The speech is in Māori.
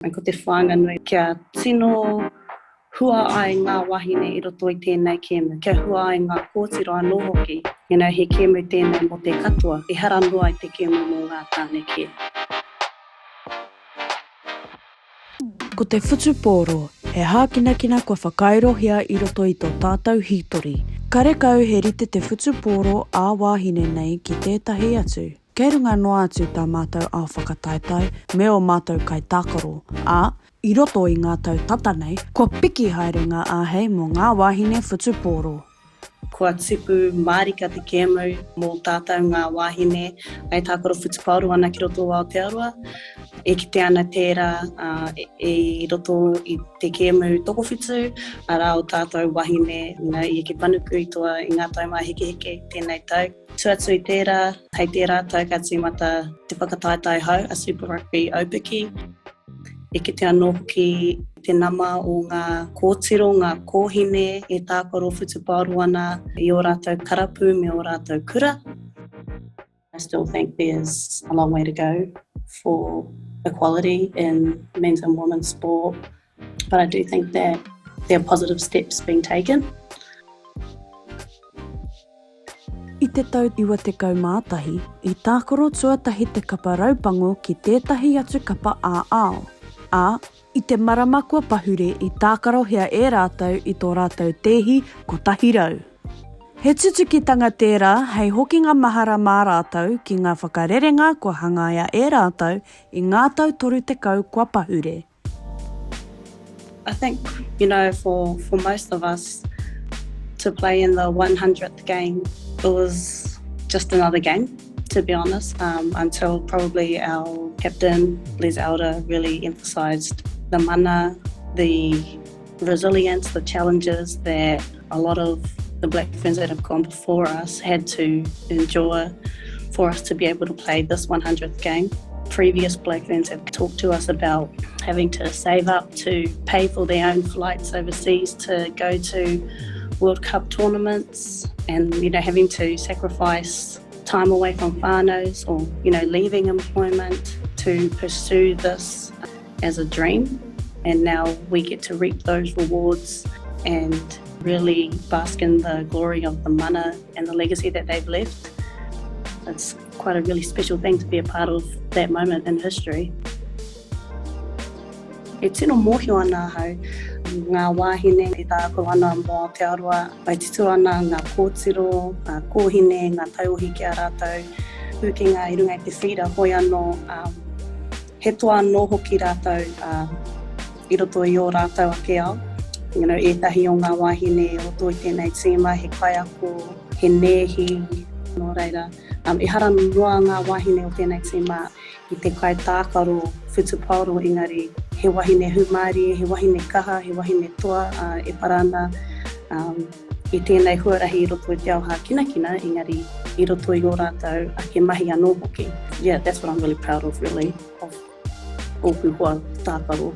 Ko te whānga nui kia tino hua ai ngā wahine I roto I tēnei kēmu. Kia hua ai ngā kōtiro anō hoki. He kēmu tēnei mo te katoa. I hara noa I te kēmu mō ngā tāne kia. Ko te whutupōro, he hākinakina kua whakairohia I roto I tō tātou hitori. Karekau he rite te whutupōro ā wāhine nei ki tētahi atu. Kei runga noa atu tā mātou au whakataetai me o mātou kai tākaro. I roto I ngā tau tata nei, kua piki haerenga āhei mō ngā wāhine whutupōro. Kua tipu mārika te kēmu mō tātou ngā wāhine, ai tākaro whutupōro ana ki roto o Aotearoa. E kite ana tērā I roto I te kēmu tokowhitu, ara o tātou wahine, I ke panuku I toa I ngā taumā heke tēnei tau. Tuatu I tērā, hei tērā tau ka tīmata te whakataetai hau, a Super Rugby Aupiki. E kite anō hoki te nama o ngā kōtiro, ngā kōhine, e tākaro whutupōro ana I o rātou karapu me o rātou kura. I still think there's a long way to go for equality in men's and women's sport, but I do think that there are positive steps being taken. I te tau 20 mātahi, I tākaro tuatahi te kapa raupango ki tētahi atu kapa ā-ao. I te maramakua pahure I tākaro hea e rātou I tō rātou tehi ko tahirau. He tutukitanga tērā, hei hoki ngā mahara mā rātou ki ngā whakarerenga kua hangaia e rātou I ngā tau toru te kau kua pahure. I think, for most of us to play in the 100th game, it was just another game, to be honest, until probably our captain, Les Elder, really emphasised the mana, the resilience, the challenges that a lot of the Black Ferns that have gone before us had to endure for us to be able to play this 100th game. Previous Black Ferns have talked to us about having to save up to pay for their own flights overseas to go to World Cup tournaments and, having to sacrifice time away from whānaus or, leaving employment to pursue this as a dream. And now we get to reap those rewards and really bask in the glory of the mana and the legacy that they've left. It's quite a really special thing to be a part of that moment in history. E tino mōhio ana hau, ngā wāhine I tāko ana mō Aotearoa, ai titu ana ngā kōtiro, ngā kōhine, ngā tauohi ki a rātou, pukenga I runga I te whira hoi anō, he toa anō hoki rātou I roto I o rātou ake ao. Ētahi o ngā wāhine, roto I tēnei tīma, he kaiako, he nehi, nō reira. E hara noa ngā wāhine o tēnei tīma I te kai tākaro whutupōro engari, he wahine humari, he wahine kaha, he wahine toa, e parana, I tēnei huarahi I roto I te auha kinakina, engari I roto I o rātou ake mahi anō hoki. Yeah, that's what I'm really proud of, really, of ōku hoa tākaro.